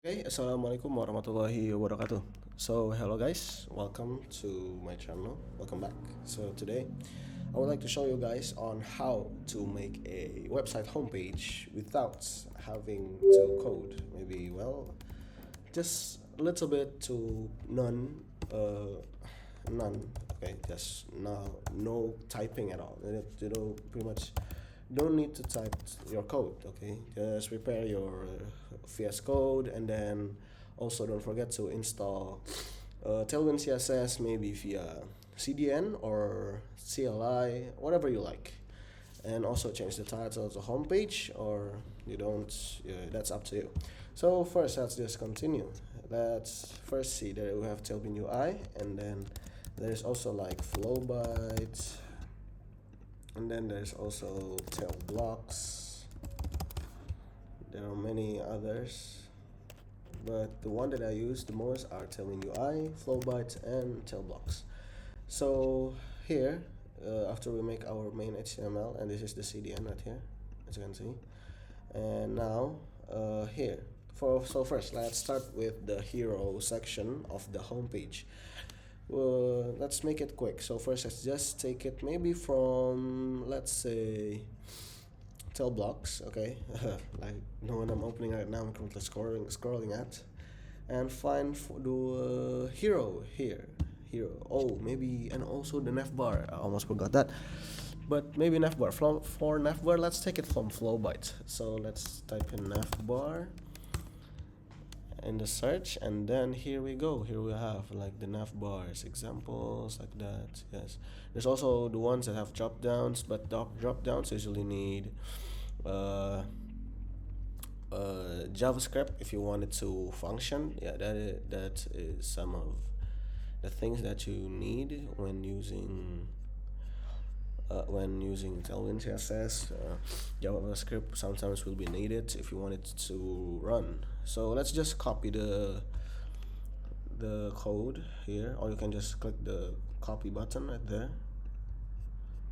Okay, assalamualaikum warahmatullahi wabarakatuh. So, hello guys, welcome to my channel. Welcome back. So, today I would like to show you guys on how to make a website homepage without having to code. Maybe, well, just a little bit to none, none. Okay, just no typing at all. Pretty much don't need to type your code. Okay, just prepare your VS Code, and then also don't forget to install Tailwind CSS, maybe via CDN or CLI, whatever you like, and also change the title to homepage, or you don't. That's up to you. So first, let's just continue. Let's first see that we have Tailwind UI, and then there's also like Flowbyte, and then there's also tail blocks. There are many others, but the one that I use the most are Tailwind UI, Flowbyte, and tail blocks. So here, after we make our main HTML, and this is the CDN right here, as you can see. And now here, so first let's start with the hero section of the homepage. Let's make it quick. So first, let's just take it maybe from, let's say, tail blocks. Okay, like the one I'm opening right now. I'm currently scrolling at, and find the hero here. Hero. Oh, maybe, and also the navbar. I almost forgot that. But maybe navbar. For navbar, let's take it from Flowbyte. So let's type in navbar in the search, and then here we go. Here we have like the nav bars examples like that. Yes, there's also the ones that have drop downs, but drop downs usually need uh, JavaScript if you want it to function. Yeah, that is some of the things that you need when using Tailwind CSS. JavaScript sometimes will be needed if you want it to run. So let's just copy the code here, or you can just click the copy button right there.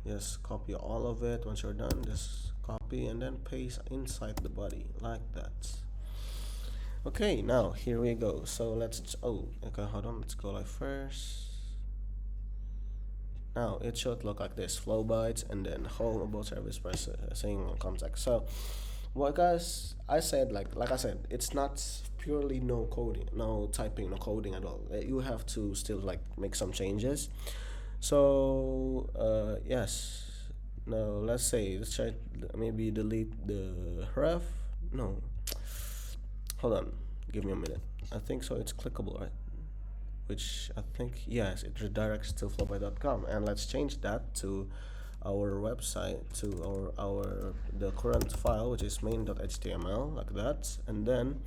Yes, copy all of it. Once you're done, just copy and then paste inside the body like that. Okay, now here we go. So let's, oh, okay, hold on, let's go like first. Now it should look like this: Flowbyte, and then home, about service, press saying contact. So what guys, I said, like I said, it's not purely no coding, no typing, no coding at all. You have to still like make some changes. So yes. Now let's say, let's try maybe delete the ref. No, hold on, give me a minute. I think so, it's clickable, right? Which I think, yes, it redirects to flowbyte.com, and let's change that to our website, to our the current file, which is main.html, like that. And then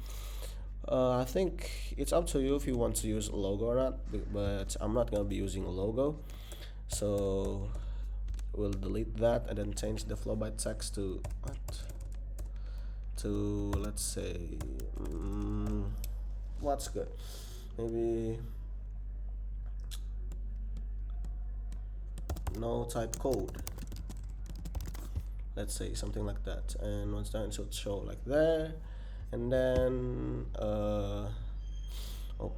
I think it's up to you if you want to use a logo or not, but I'm not gonna be using a logo, so we'll delete that and then change the Flowbyte text to what, to, let's say, what's good, maybe no type code, let's say something like that. And once done, it should show like there. And then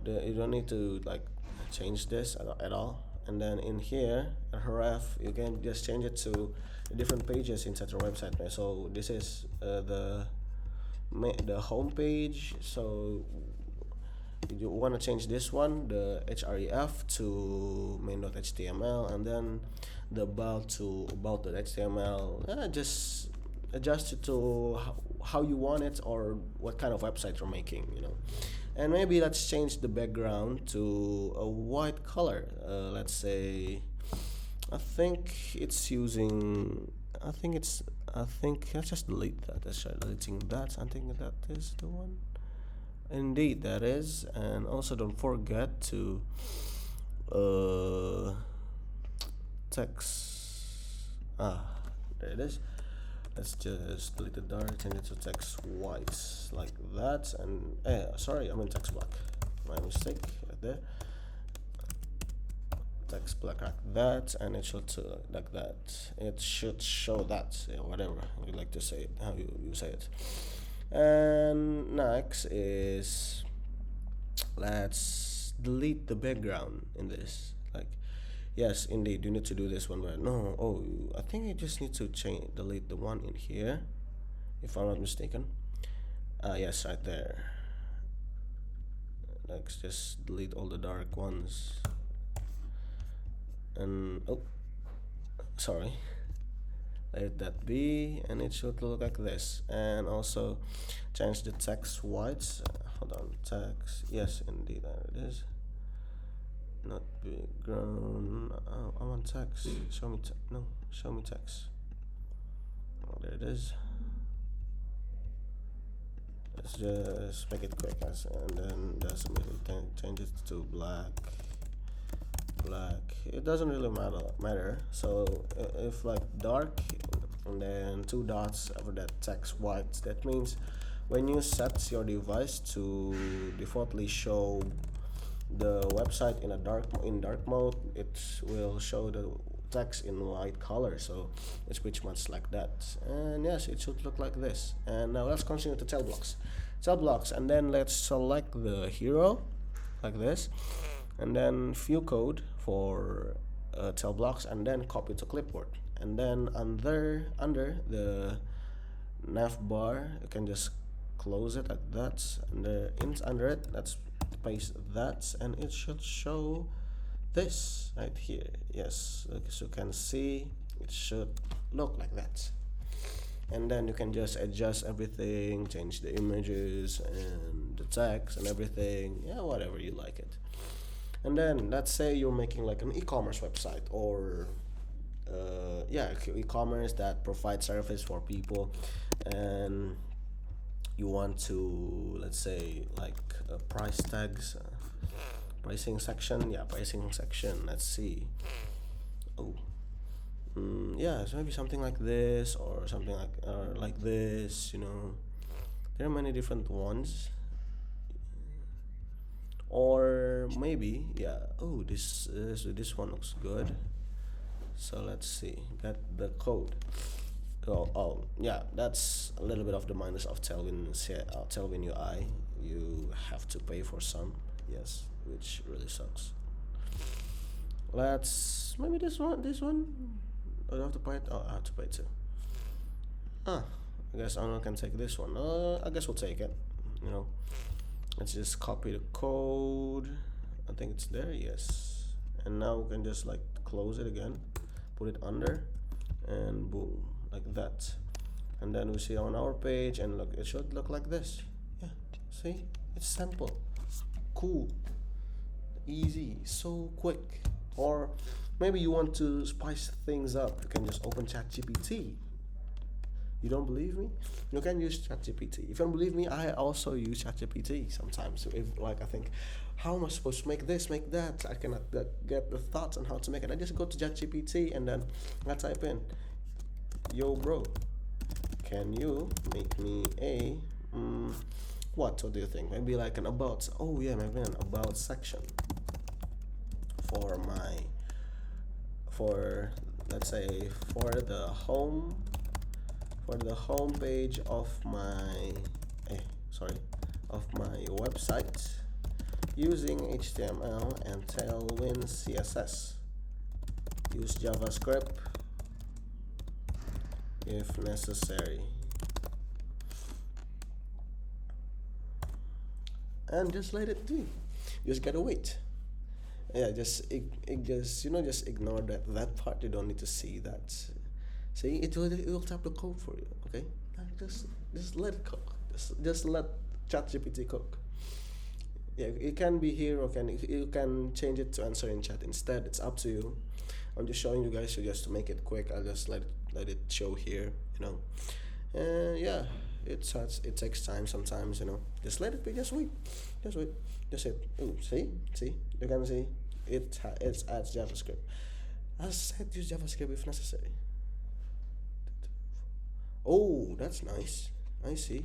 you don't need to like change this at all. And then in here, ref, you can just change it to different pages inside your website. So this is the home page. So you want to change this one, the href, to main.html, and then the about to about.html. Just adjust it to how you want it, or what kind of website you're making. And maybe let's change the background to a white color. Let's say, I think it's using, I think let's just delete that. Let's try deleting that. I think that is the one. Indeed, that is. And also don't forget to text. There it is. Let's just delete the dark, change it to text white like that. And sorry, I mean text black. My mistake right there. Text black like that, and it should like that. It should show that, whatever you like to say it, how you say it. And next is, let's delete the background in this. Like, yes, indeed, you need to do this one, but no. Oh, I think you just need to change, delete the one in here, if I'm not mistaken. Yes, right there. Let's just delete all the dark ones. And oh, sorry. Let that be, and it should look like this. And also change the text whites. Hold on, text. Yes, indeed, there it is. Not background. Oh, I want text. Show me no. Show me text. Oh, there it is. Let's just make it quick, guys, and then just change it to black. It doesn't really matter. So if like dark and then two dots over that text white, that means when you set your device to defaultly show the website in dark mode, it will show the text in white color. So it's pretty much like that. And yes, it should look like this. And now let's continue to tail blocks, and then let's select the hero like this, and then view code for tail blocks, and then copy to clipboard. And then under the nav bar, you can just close it like that. And under it, let's paste that, and it should show this right here. Yes, as you can see, it should look like that. And then you can just adjust everything, change the images and the text and everything, yeah, whatever you like it. And then let's say you're making like an e-commerce website, or e-commerce that provides service for people, and you want to, let's say, like price tags, pricing section. Let's see. Oh, yeah, so maybe something like this, or something like this. There are many different ones. Or maybe, yeah. Oh, this one looks good. So let's see. Get the code. Yeah. That's a little bit of the minus of Tailwind UI. You have to pay for some, yes, which really sucks. Let's maybe this one. I have to pay it. Oh, I have to pay too. I guess Arnold can take this one. I guess we'll take it. Let's just copy the code. I think it's there. Yes. And now we can just like close it again, put it under, and boom, like that. And then we see on our page, and look, it should look like this. Yeah. See, it's simple, cool, easy, so quick. Or maybe you want to spice things up. You can just open ChatGPT. You don't believe me? You can use ChatGPT. If you don't believe me, I also use ChatGPT sometimes. If I think, how am I supposed to make this, make that? I cannot get the thoughts on how to make it. I just go to ChatGPT, and then I type in, "Yo, bro, can you make me a what do you think? Maybe like an about. Oh yeah, maybe an about section for let's say for the home page of my website, using HTML and Tailwind CSS. Use JavaScript if necessary." And just let it do. Just gotta wait. Yeah, just ignore that part. You don't need to see that. See, it will type the code for you. Okay, just let it cook. Just let ChatGPT cook. Yeah, it can be here, or you can change it to answer in chat instead. It's up to you. I'm just showing you guys, so just to make it quick, I'll just let it show here. And yeah, it takes time sometimes. Just let it be. Just wait. Just it. Oh, see, you can see it adds JavaScript. I said use JavaScript if necessary. Oh, that's nice. I see.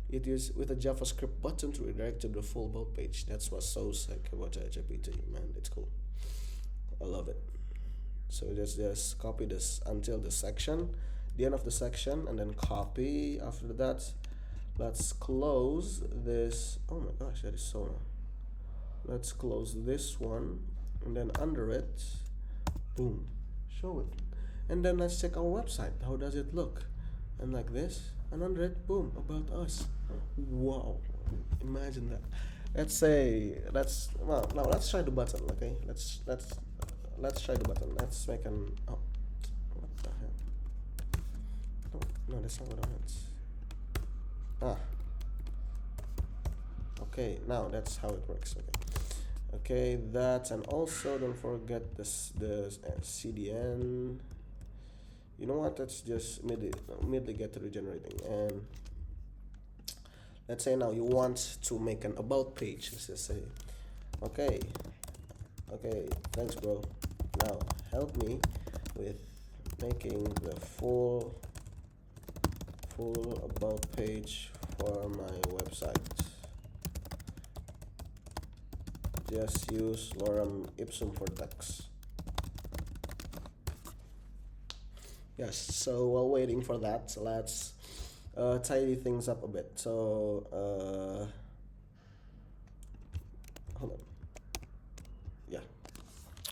It is with a JavaScript button to redirect to the full about page. That's what's so sick about ChatGPT, man. It's cool. I love it. So just copy this until the end of the section, and then copy after that, let's close this. Oh my gosh, that is so long. Let's close this one, and then under it, boom, show it. And then let's check our website. How does it look? And like this, and under it, boom, about us. Wow, imagine that. Let's say well, now let's try the button. Okay, let's try the button. Let's make an, oh, what the hell? No, that's not what I meant. Ah, okay, now that's how it works. Okay, that, and also don't forget this, the CDN. You know what, let's just immediately get to regenerating. And let's say now you want to make an about page. Let's just say, okay, thanks bro, now help me with making the full about page for my website. Just use lorem ipsum for text. Yes, so while waiting for that, let's tidy things up a bit. So hold on. Yeah,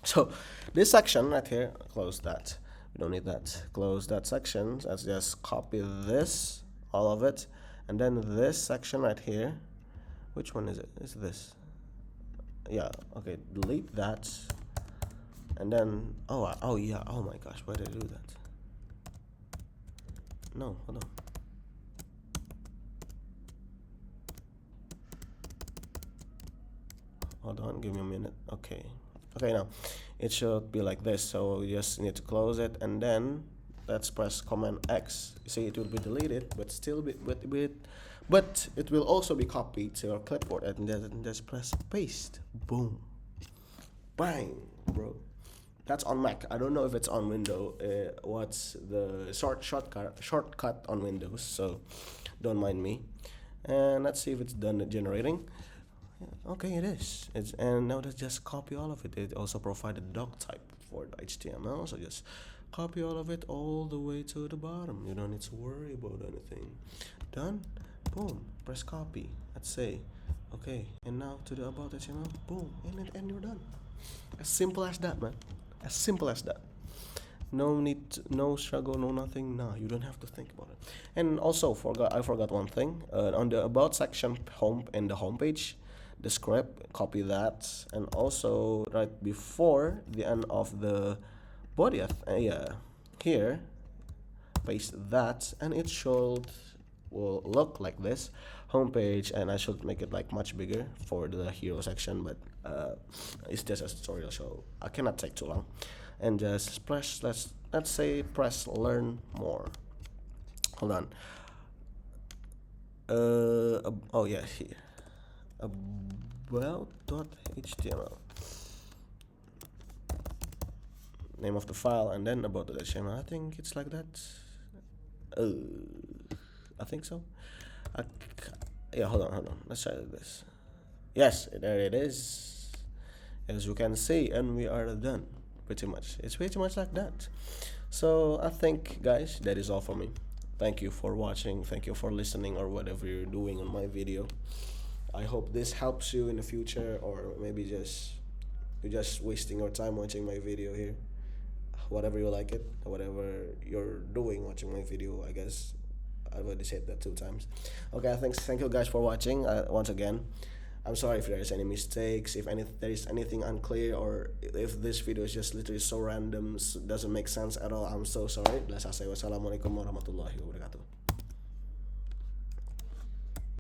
so this section right here, close that. We don't need that. Close that section. Let's just copy this, all of it, and then this section right here. Which one is it? Is this? Yeah, okay, delete that. And then, oh yeah, oh my gosh, why did I do that? No, hold on, give me a minute. Okay, now it should be like this. So we just need to close it, and then let's press Command X. You see, it will be deleted, but still but it will also be copied to your clipboard, and then just press paste. Boom, bang, bro. That's on Mac. I don't know if it's on Windows. What's the shortcut on Windows? So don't mind me. And let's see if it's done generating. Yeah, okay, it is. And now let's just copy all of it. It also provided doc type for the HTML. So just copy all of it all the way to the bottom. You don't need to worry about anything. Done. Boom. Press copy. Let's say, okay. And now to the about HTML. Boom. And you're done. As simple as that, man. As simple as that. No need, no struggle, no nothing. No, you don't have to think about it. And also, I forgot one thing. On the about section in the home page, the script, copy that, and also right before the end of the body, here, paste that, and it will look like this homepage. And I should make it like much bigger for the hero section, but it's just a tutorial, so I cannot take too long. And just press, let's say press learn more. Hold on. Oh yeah, here, about.html, name of the file, and then about.html. I think it's like that. I think so. Yeah, hold on. Let's try this. Yes, there it is, as you can see, and we are done. Pretty much, it's pretty much like that. So I think, guys, that is all for me. Thank you for watching, thank you for listening, or whatever you're doing on my video. I hope this helps you in the future, or maybe you're just wasting your time watching my video here. Whatever you like it, whatever you're doing watching my video, I guess I've already said that 2 times. Okay, thank you guys for watching. Once again, I'm sorry if there is any mistakes, if there is anything unclear, or if this video is just literally so random, doesn't make sense at all. I'm so sorry. Wassalamualaikum warahmatullahi wabarakatuh.